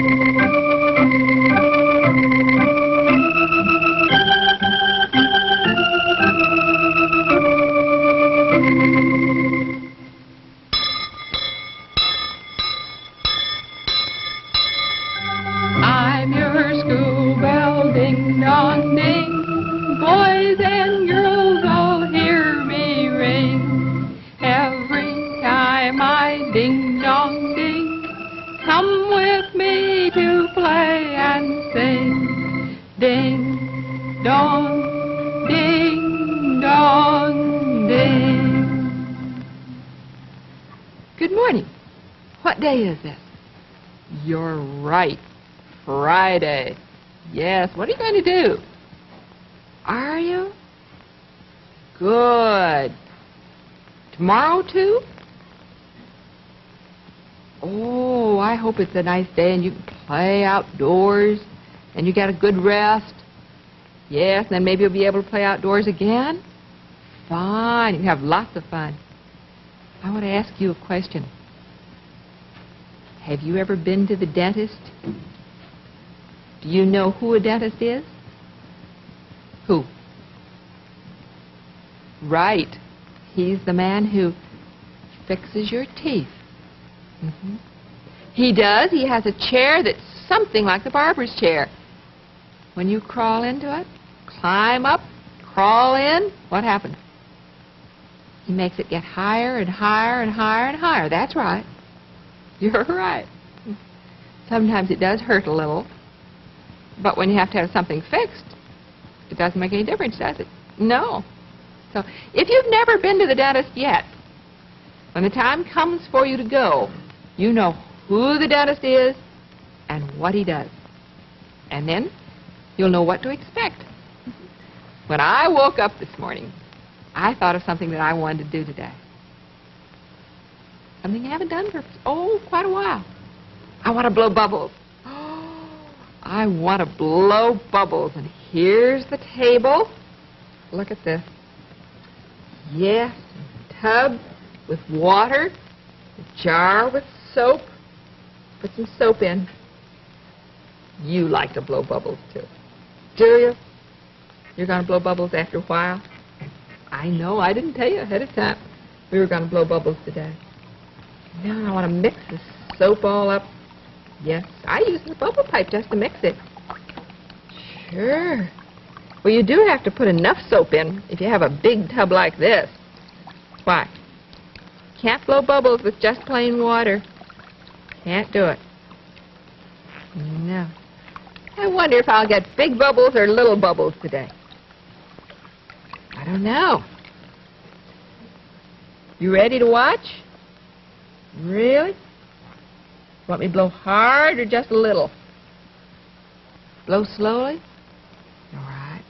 I'm your school bell, ding dong ding. Boys and girls all hear me ring. Every time I ding dong ding, come with me to play and sing. Ding dong, ding dong, ding. Good morning. What day is this? You're right. Friday. Yes, what are you going to do? Are you? Good. Tomorrow, too? Oh, I hope it's a nice day and you can play outdoors and you get a good rest. Yes, and then maybe you'll be able to play outdoors again. Fine. You can have lots of fun. I want to ask you a question. Have you ever been to the dentist? Do you know who a dentist is? Who? Right. He's the man who fixes your teeth. Mm-hmm. He does. He has a chair that's something like the barber's chair. When you crawl into it, climb up, crawl in, what happens? He makes it get higher and higher and higher and higher. That's right. You're right. Sometimes it does hurt a little. But when you have to have something fixed, it doesn't make any difference, does it? No. So if you've never been to the dentist yet, when the time comes for you to go, you know who the dentist is and what he does. And then you'll know what to expect. When I woke up this morning, I thought of something that I wanted to do today. Something I haven't done for, quite a while. I want to blow bubbles. I want to blow bubbles. And here's the table. Look at this. Yes, a tub with water, a jar with soap. Put some soap in. You like to blow bubbles, too. Do you? You're going to blow bubbles after a while? I know. I didn't tell you ahead of time we were going to blow bubbles today. Now I want to mix the soap all up. Yes, I use the bubble pipe just to mix it. Sure. Well, you do have to put enough soap in if you have a big tub like this. Why? Can't blow bubbles with just plain water. Can't do it. No. I wonder if I'll get big bubbles or little bubbles today. I don't know. You ready to watch? Really? Want me to blow hard or just a little? Blow slowly? All right.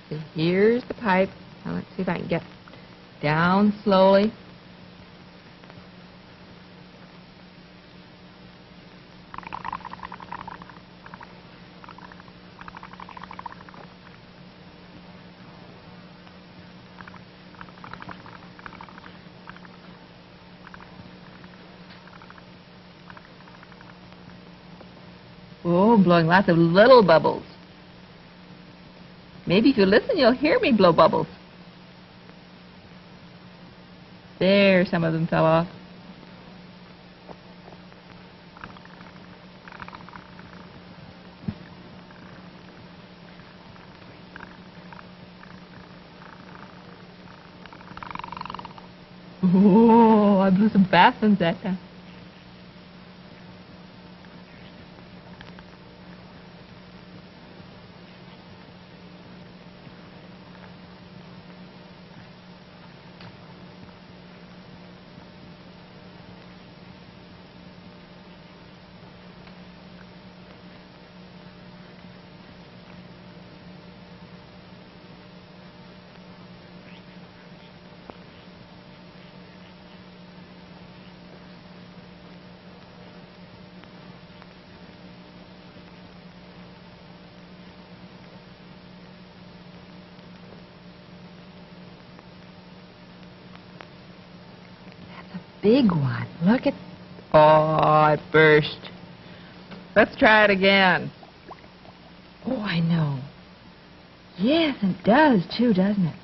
See, here's the pipe. Now let's see if I can get down slowly. Oh, blowing lots of little bubbles. Maybe if you listen, you'll hear me blow bubbles. There, some of them fell off. Oh, I blew some fast ones that time. Big one. Look at... Oh, it burst. Let's try it again. Oh, I know. Yes, it does, too, doesn't it?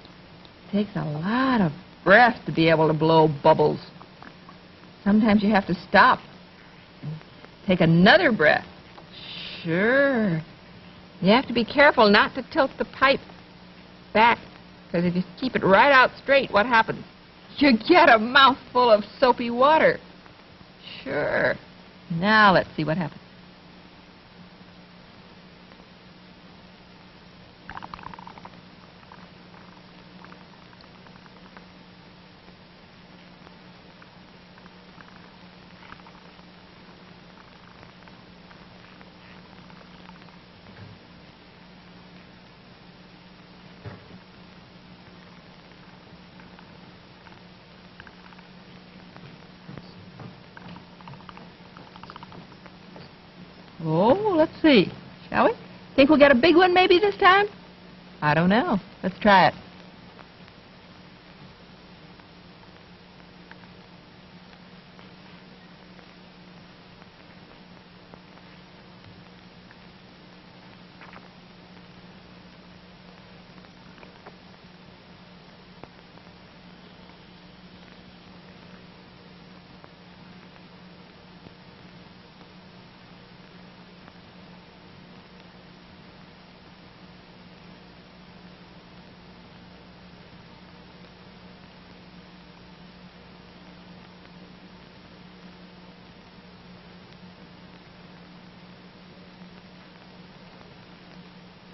It takes a lot of breath to be able to blow bubbles. Sometimes you have to stop and take another breath. Sure. You have to be careful not to tilt the pipe back, because if you keep it right out straight, what happens? You get a mouthful of soapy water. Sure. Now let's see what happens. Oh, let's see. Shall we? Think we'll get a big one maybe this time? I don't know. Let's try it.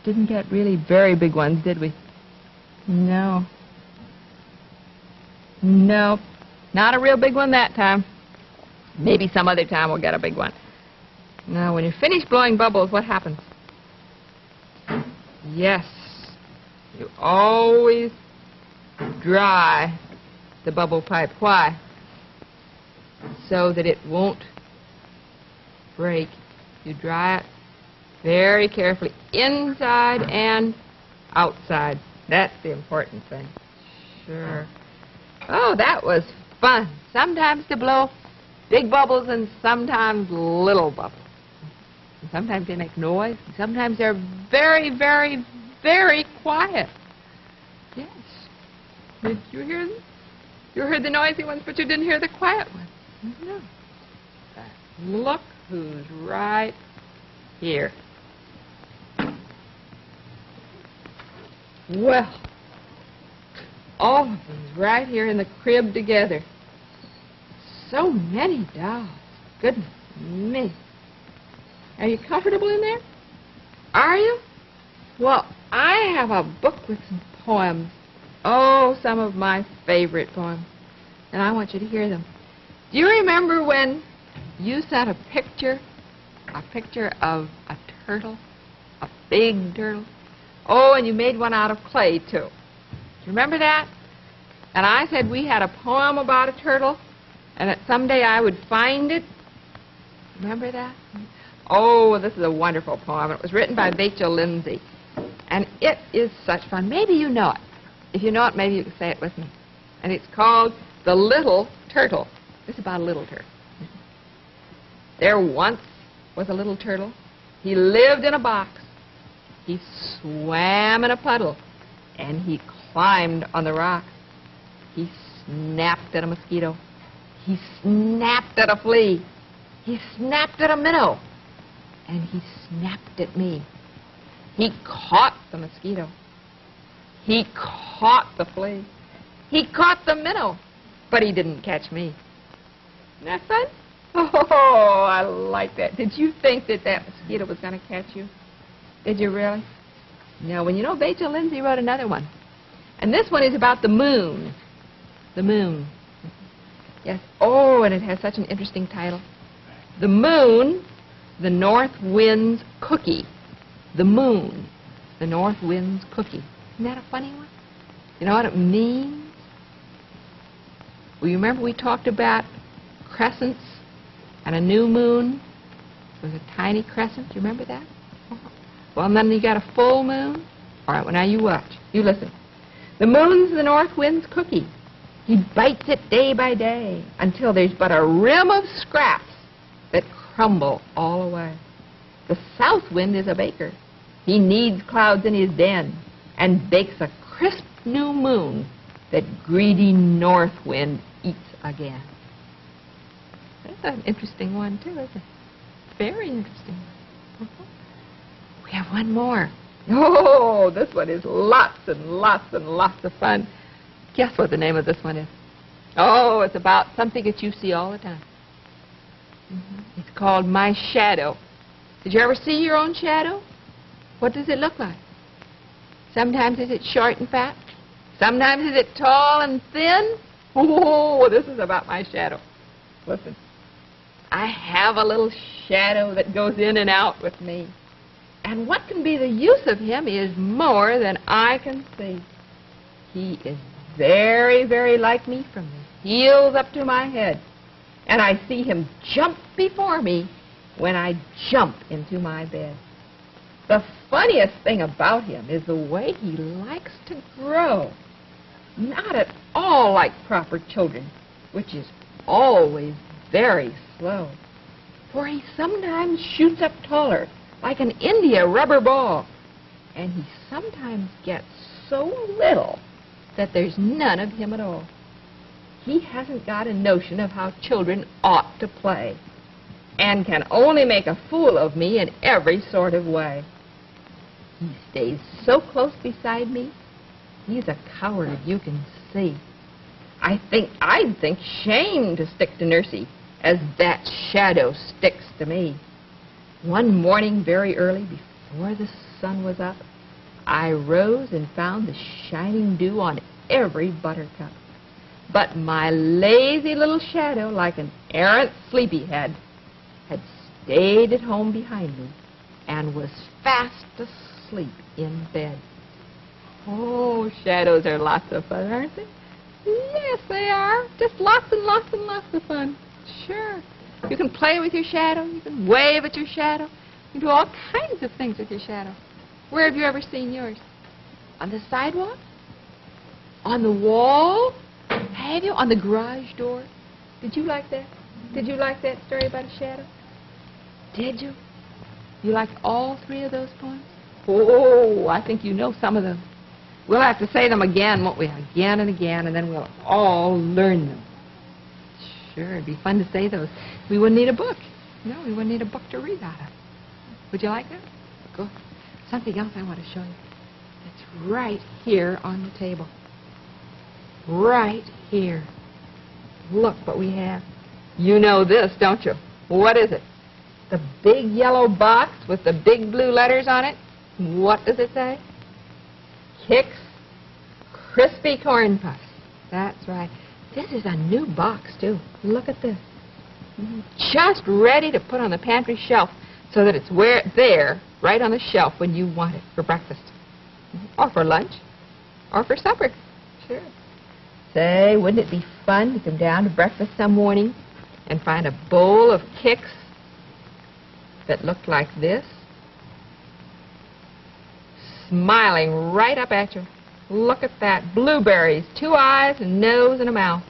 Didn't get really very big ones, did we? No. Nope. Not a real big one that time. Maybe some other time we'll get a big one. Now, when you're finished blowing bubbles, what happens? Yes. You always dry the bubble pipe. Why? So that it won't break. You dry it very carefully, inside and outside. That's the important thing. Sure. Oh, that was fun. Sometimes to blow big bubbles and sometimes little bubbles. And sometimes they make noise. And sometimes they're very, very, very quiet. Yes. Did you hear them? You heard the noisy ones, but you didn't hear the quiet ones. No. Look who's right here. Well, all of them right here in the crib together. So many dolls. Goodness me. Are you comfortable in there? Are you? Well, I have a book with some poems. Oh, some of my favorite poems. And I want you to hear them. Do you remember when you sent a picture of a turtle, a big turtle? Oh, and you made one out of clay, too. Do you remember that? And I said we had a poem about a turtle, and that someday I would find it. Remember that? Oh, this is a wonderful poem. It was written by Vachel Lindsay, and it is such fun. Maybe you know it. If you know it, maybe you can say it with me. And it's called The Little Turtle. It's about a little turtle. There once was a little turtle. He lived in a box. He swam in a puddle, and he climbed on the rock. He snapped at a mosquito. He snapped at a flea. He snapped at a minnow, and he snapped at me. He caught the mosquito. He caught the flea. He caught the minnow, but he didn't catch me. Isn't that fun? Oh, I like that. Did you think that that mosquito was going to catch you? Did you really? No, when you know Vachel Lindsay wrote another one. And this one is about the moon. The moon. Yes. Oh, and it has such an interesting title. The moon, the north wind's cookie. The moon, the north wind's cookie. Isn't that a funny one? You know what it means? Well, you remember we talked about crescents and a new moon? It was a tiny crescent. Do you remember that? Well, and then you got a full moon. All right, well, now you watch. You listen. The moon's the north wind's cookie. He bites it day by day until there's but a rim of scraps that crumble all away. The south wind is a baker. He kneads clouds in his den and bakes a crisp new moon that greedy north wind eats again. That's an interesting one, too, isn't it? Very interesting one. We have one more. Oh, this one is lots and lots and lots of fun. Guess what the name of this one is? Oh, it's about something that you see all the time. It's called My Shadow. Did you ever see your own shadow? What does it look like? Sometimes is it short and fat? Sometimes is it tall and thin? Oh, this is about my shadow. Listen, I have a little shadow that goes in and out with me. And what can be the use of him is more than I can see. He is very, very like me from the heels up to my head. And I see him jump before me when I jump into my bed. The funniest thing about him is the way he likes to grow. Not at all like proper children, which is always very slow. For he sometimes shoots up taller, like an India rubber ball. And he sometimes gets so little that there's none of him at all. He hasn't got a notion of how children ought to play, and can only make a fool of me in every sort of way. He stays so close beside me, he's a coward, you can see. I'd think shame to stick to Nursey as that shadow sticks to me. One morning very early, before the sun was up, I rose and found the shining dew on every buttercup. But my lazy little shadow, like an errant sleepyhead, had stayed at home behind me and was fast asleep in bed. Oh, shadows are lots of fun, aren't they? Yes, they are. Just lots and lots and lots of fun. Sure. You can play with your shadow. You can wave at your shadow. You can do all kinds of things with your shadow. Where have you ever seen yours? On the sidewalk? On the wall? Have you? On the garage door? Did you like that? Did you like that story about a shadow? Did you? You liked all three of those poems? Oh, I think you know some of them. We'll have to say them again, won't we? Again and again, and then we'll all learn them. Sure, it'd be fun to say those. We wouldn't need a book. No, we wouldn't need a book to read out of. Would you like that? Good. Something else I want to show you. It's right here on the table. Right here. Look what we have. You know this, don't you? What is it? The big yellow box with the big blue letters on it. What does it say? Kix Crispy Corn Puffs. That's right. This is a new box, too. Look at this. Just ready to put on the pantry shelf so that it's there, right on the shelf when you want it for breakfast. Or for lunch. Or for supper. Sure. Say, wouldn't it be fun to come down to breakfast some morning and find a bowl of Kix that looked like this? Smiling right up at you. Look at that. Blueberries, 2 eyes, a nose, and a mouth.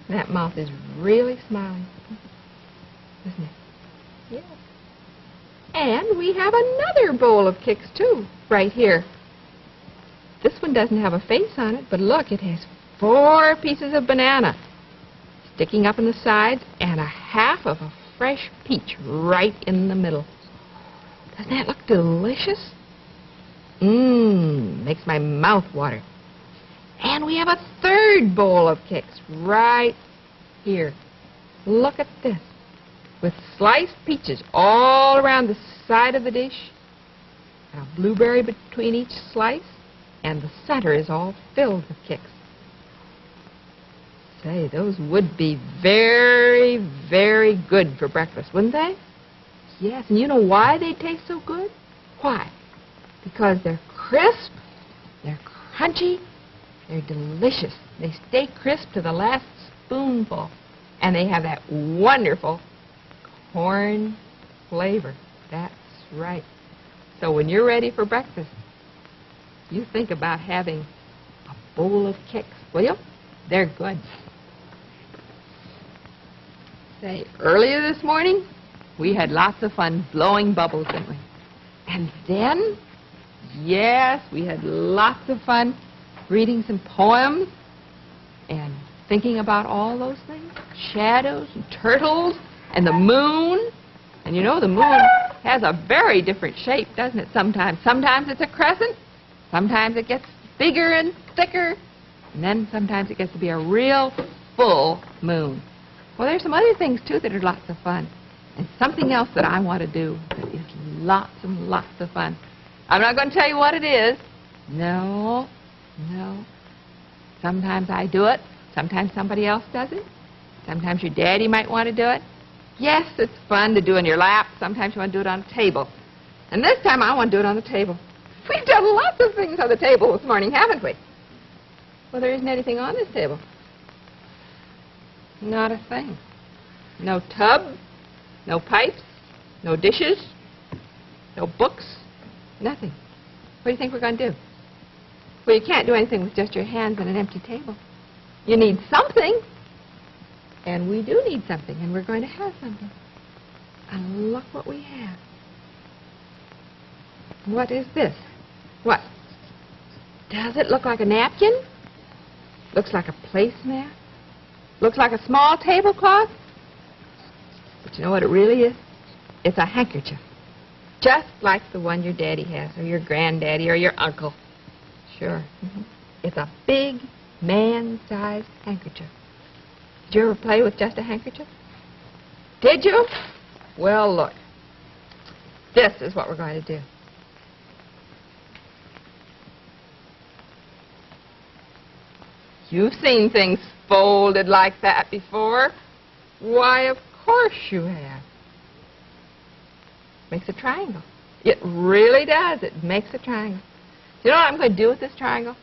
That mouth is really smiling, isn't it? Yeah. And we have another bowl of Kix, too, right here. This one doesn't have a face on it, but look, it has 4 pieces of banana sticking up in the sides and a half of a fresh peach right in the middle. Doesn't that look delicious? Makes my mouth water. And we have a third bowl of Kix right here. Look at this. With sliced peaches all around the side of the dish, and a blueberry between each slice, and the center is all filled with Kix. Say, those would be very, very good for breakfast, wouldn't they? Yes, and you know why they taste so good? Why? Because they're crisp, they're crunchy, they're delicious. They stay crisp to the last spoonful, and they have that wonderful corn flavor. That's right. So when you're ready for breakfast, you think about having a bowl of Kix, will you? They're good. Say, earlier this morning, We had lots of fun blowing bubbles, didn't we? And then, yes, we had lots of fun reading some poems and thinking about all those things. Shadows and turtles and the moon. And you know, the moon has a very different shape, doesn't it, sometimes? Sometimes it's a crescent. Sometimes it gets bigger and thicker. And then sometimes it gets to be a real full moon. Well, there's some other things, too, that are lots of fun. And something else that I want to do that is lots and lots of fun. I'm not going to tell you what it is. No. Sometimes I do it. Sometimes somebody else does it. Sometimes your daddy might want to do it. Yes, it's fun to do in your lap. Sometimes you want to do it on a table. And this time I want to do it on the table. We've done lots of things on the table this morning, haven't we? Well, there isn't anything on this table. Not a thing. No tub, no pipes, no dishes, no books, nothing. What do you think we're going to do? Well, you can't do anything with just your hands and an empty table. You need something. And we do need something, and we're going to have something. And look what we have. What is this? What? Does it look like a napkin? Looks like a placemat? Looks like a small tablecloth? But you know what it really is? It's a handkerchief. Just like the one your daddy has, or your granddaddy, or your uncle. Sure. It's a big, man-sized handkerchief. Did you ever play with just a handkerchief? Did you? Well, look. This is what we're going to do. You've seen things folded like that before. Why, of course you have. Makes a triangle. It really does. It makes a triangle. You know what I'm going to do with this triangle?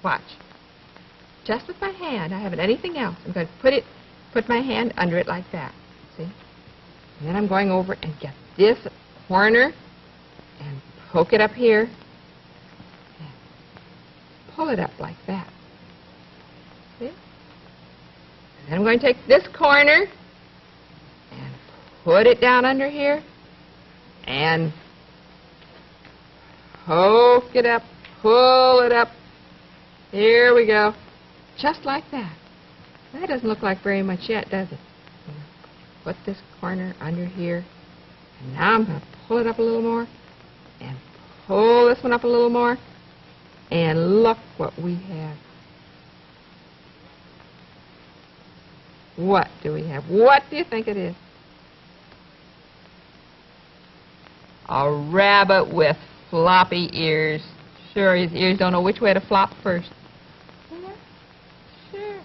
Watch. Just with my hand. I haven't anything else. I'm going to put my hand under it like that. See? And then I'm going over and get this corner and poke it up here and pull it up like that. See? And then I'm going to take this corner and put it down under here and poke it up, pull it up. Here we go. Just like that. That doesn't look like very much yet, does it? Put this corner under here. And now I'm going to pull it up a little more. And pull this one up a little more. And look what we have. What do we have? What do you think it is? A rabbit with floppy ears. Sure, his ears don't know which way to flop first. Sure.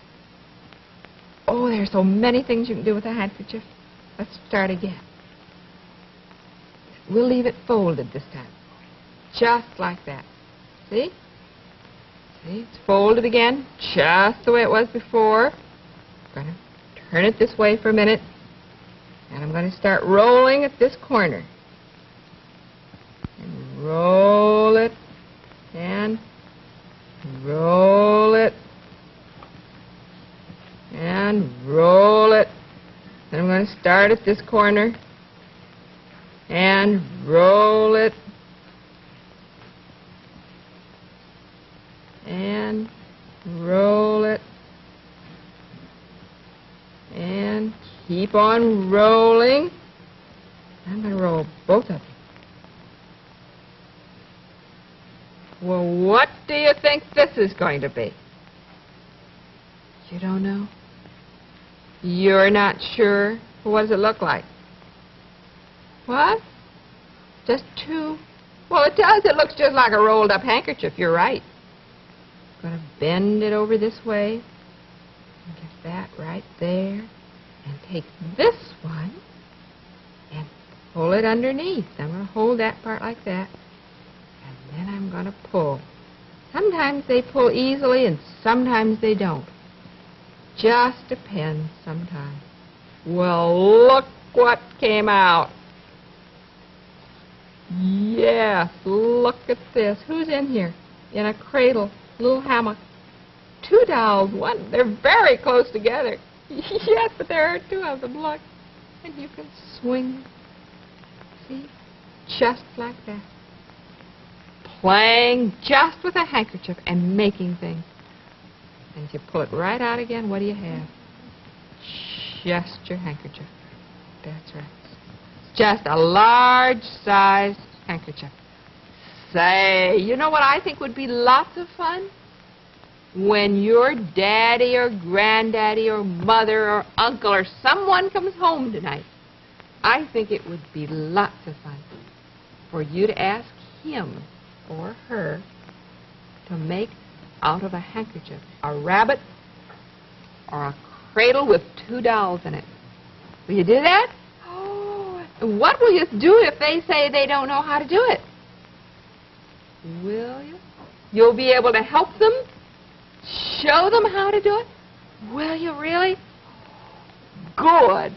Oh, there's so many things you can do with a handkerchief. Let's start again. We'll leave it folded this time. Just like that. See? See, it's folded again, just the way it was before. I'm going to turn it this way for a minute. And I'm going to start rolling at this corner. And roll it. And roll it. And roll it. And I'm going to start at this corner. And roll it. And roll it. And keep on rolling. I'm going to roll both of them. Well, what do you think this is going to be? You don't know? You're not sure? Well, what does it look like? What? Just two? Well, it does. It looks just like a rolled up handkerchief. You're right. I'm going to bend it over this way. And get that right there. And take this one and pull it underneath. I'm going to hold that part like that. And then I'm going to pull. Sometimes they pull easily and sometimes they don't. Just depends sometimes. Well, look what came out. Yes, look at this. Who's in here? In a cradle, little hammock. Two dolls. One. They're very close together. Yes, but there are two of them. Look. And you can swing See? Just like that. Playing just with a handkerchief and making things. And if you pull it right out again, what do you have? Just your handkerchief. That's right. It's just a large-sized handkerchief. Say, you know what I think would be lots of fun? When your daddy or granddaddy or mother or uncle or someone comes home tonight, I think it would be lots of fun for you to ask him or her to make out of a handkerchief a rabbit or a cradle with 2 dolls in it. Will you do that? Oh, what will you do if they say they don't know how to do it? Will you? You'll be able to help them? Show them how to do it? Will you really? Good.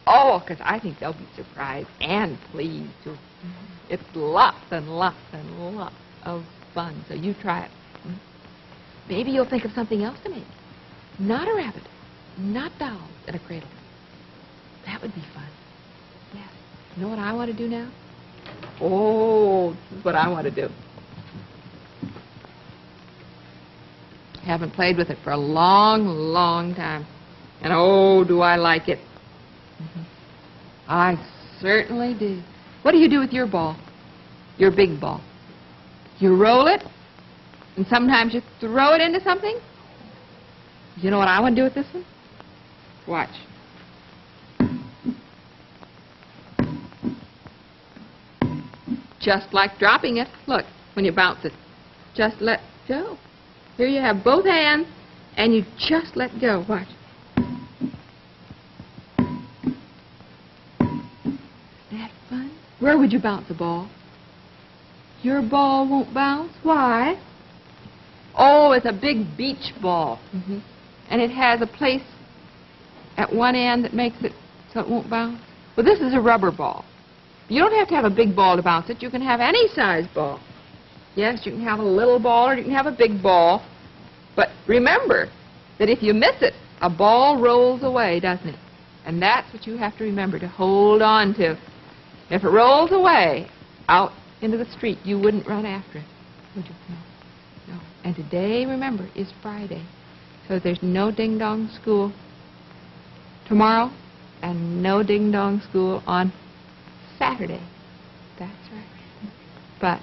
Oh, because I think they'll be surprised and pleased, too. It's lots and lots and lots of fun, so you try it. Maybe you'll think of something else to make. Not a rabbit, not dolls in a cradle. That would be fun. Yes. You know what I want to do now? Oh, this is what I want to do. Haven't played with it for a long, long time. And oh, do I like it. I certainly do. What do you do with your ball? Your big ball? You roll it, and sometimes you throw it into something? You know what I want to do with this one? Watch. Just like dropping it. Look, when you bounce it, just let go. Here you have both hands, and you just let go. Watch. That fun? Where would you bounce a ball? Your ball won't bounce. Why? Oh, it's a big beach ball. And it has a place at one end that makes it so it won't bounce. Well, this is a rubber ball. You don't have to have a big ball to bounce it. You can have any size ball. Yes, you can have a little ball or you can have a big ball. But remember that if you miss it, a ball rolls away, doesn't it? And that's what you have to remember to hold on to. If it rolls away out into the street, you wouldn't run after it, would you? No. No. And today, remember, is Friday. So there's no ding-dong school tomorrow and no ding-dong school on Saturday. That's right. But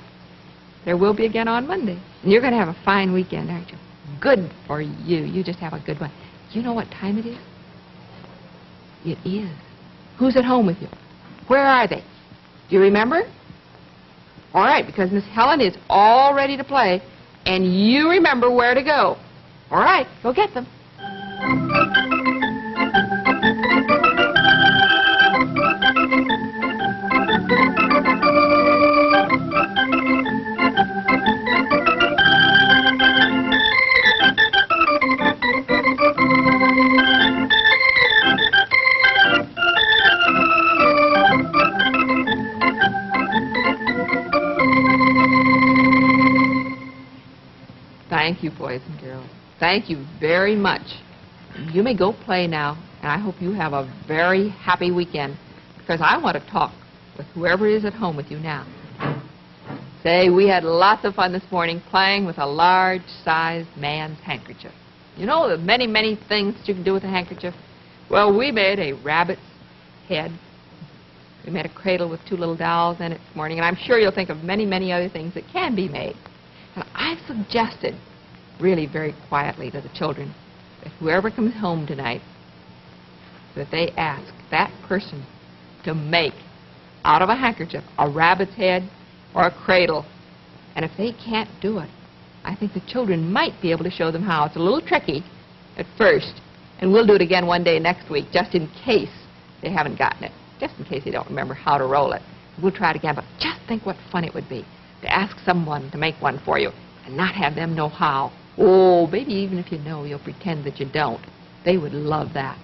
there will be again on Monday. And you're going to have a fine weekend, aren't you? Good for you. You just have a good one. You know what time it is? It is. Who's at home with you? Where are they? Do you remember? All right, because Miss Helen is all ready to play, and you remember where to go. All right, go get them. Thank you, boys and girls. Thank you very much. You may go play now, and I hope you have a very happy weekend, because I want to talk with whoever is at home with you now. Say, we had lots of fun this morning playing with a large-sized man's handkerchief. You know the many, many things that you can do with a handkerchief? Well, we made a rabbit's head. We made a cradle with 2 little dolls in it this morning, and I'm sure you'll think of many, many other things that can be made. And I've suggested, really very quietly to the children, that whoever comes home tonight, that they ask that person to make out of a handkerchief a rabbit's head or a cradle. And if they can't do it, I think the children might be able to show them how. It's a little tricky at first, and we'll do it again one day next week, just in case they haven't gotten it, just in case they don't remember how to roll it. We'll try it again, but just think what fun it would be to ask someone to make one for you and not have them know how. Oh, maybe even if you know, you'll pretend that you don't. They would love that.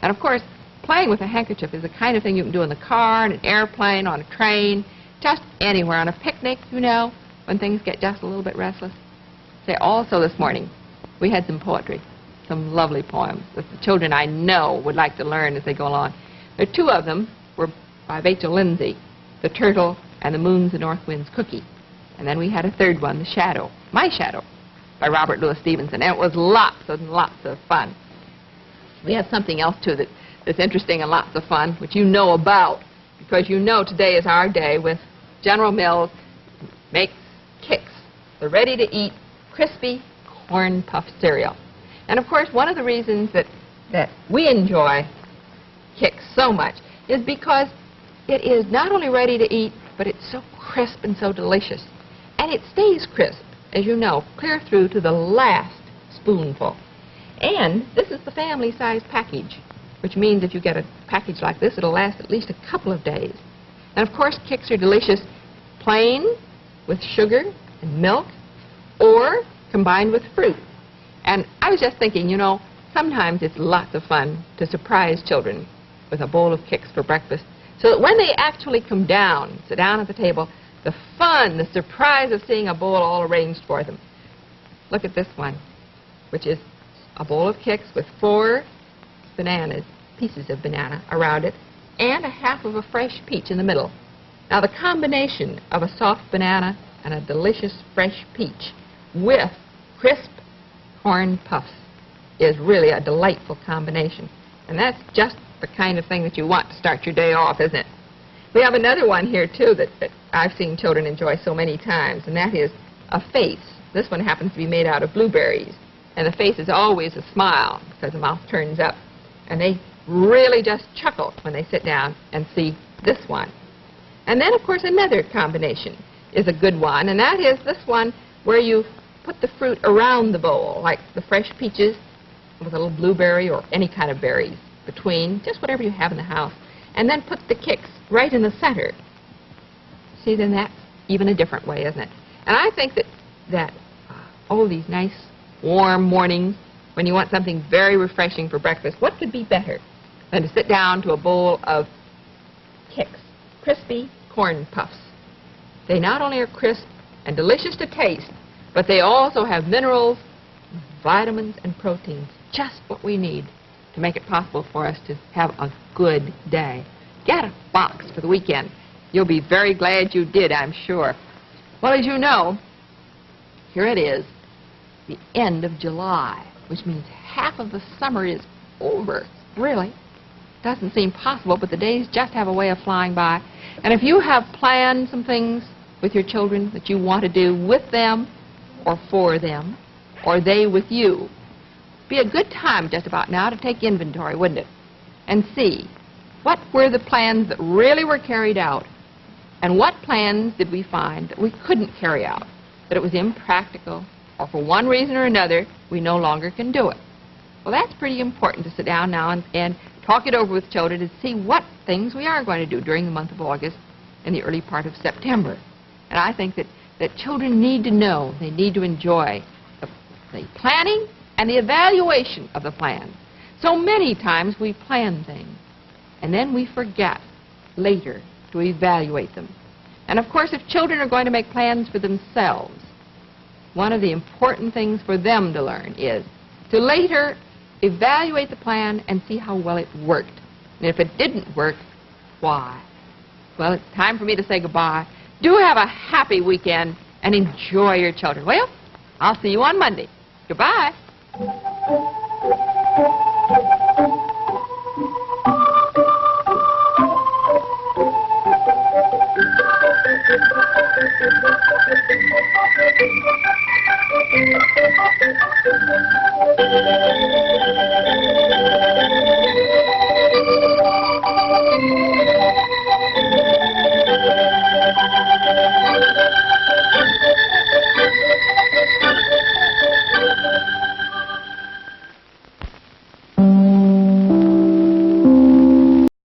And of course, playing with a handkerchief is the kind of thing you can do in the car, in an airplane, on a train, just anywhere, on a picnic, you know, when things get just a little bit restless. Say, also this morning, we had some poetry, some lovely poems that the children I know would like to learn as they go along. There are 2 of them were by Rachel Lindsay, The Turtle, and The Moon's and North Wind's Cookie. And then we had a third one, The Shadow, My Shadow, by Robert Louis Stevenson. And it was lots and lots of fun. We have something else, too, that's interesting and lots of fun, which you know about, because you know today is our day with General Mills makes Kix, the ready-to-eat, crispy corn puff cereal. And, of course, one of the reasons that we enjoy Kix so much is because it is not only ready to eat, but it's so crisp and so delicious. And it stays crisp, as you know, clear through to the last spoonful. And this is the family-size package, which means if you get a package like this, it'll last at least a couple of days. And, of course, Kix are delicious plain with sugar and milk or combined with fruit. And I was just thinking, you know, sometimes it's lots of fun to surprise children with a bowl of Kix for breakfast, so that when they actually come down, sit down at the table, the fun, the surprise of seeing a bowl all arranged for them. Look at this one, which is a bowl of Kix with 4 bananas, pieces of banana around it, and a half of a fresh peach in the middle. Now, the combination of a soft banana and a delicious fresh peach with crisp corn puffs is really a delightful combination. And that's just the kind of thing that you want to start your day off, isn't it? We have another one here, too, that I've seen children enjoy so many times, and that is a face. This one happens to be made out of blueberries. And the face is always a smile because the mouth turns up. And they really just chuckle when they sit down and see this one. And then, of course, another combination is a good one, and that is this one where you put the fruit around the bowl, like the fresh peaches with a little blueberry or any kind of berries between, just whatever you have in the house, and then put the Kix right in the center. See, then that's even a different way, isn't it? And I think that these nice warm mornings when you want something very refreshing for breakfast, what could be better than to sit down to a bowl of Kix, crispy corn puffs? They not only are crisp and delicious to taste, but they also have minerals, vitamins, and proteins, just what we need to make it possible for us to have a good day. Get a box for the weekend. You'll be very glad you did, I'm sure. Well, as you know, here it is, the end of July, which means half of the summer is over. Really? Doesn't seem possible, but the days just have a way of flying by. And if you have planned some things with your children that you want to do with them or for them, or they with you, be a good time just about now to take inventory, wouldn't it? And see what were the plans that really were carried out, and what plans did we find that we couldn't carry out, that it was impractical, or for one reason or another, we no longer can do it. Well, that's pretty important to sit down now and talk it over with children to see what things we are going to do during the month of August and the early part of September. And I think that children need to know, they need to enjoy the planning and the evaluation of the plan. So many times we plan things, and then we forget later to evaluate them. And of course, if children are going to make plans for themselves, one of the important things for them to learn is to later evaluate the plan and see how well it worked. And if it didn't work, why? Well, it's time for me to say goodbye. Do have a happy weekend and enjoy your children. Well, I'll see you on Monday. Goodbye.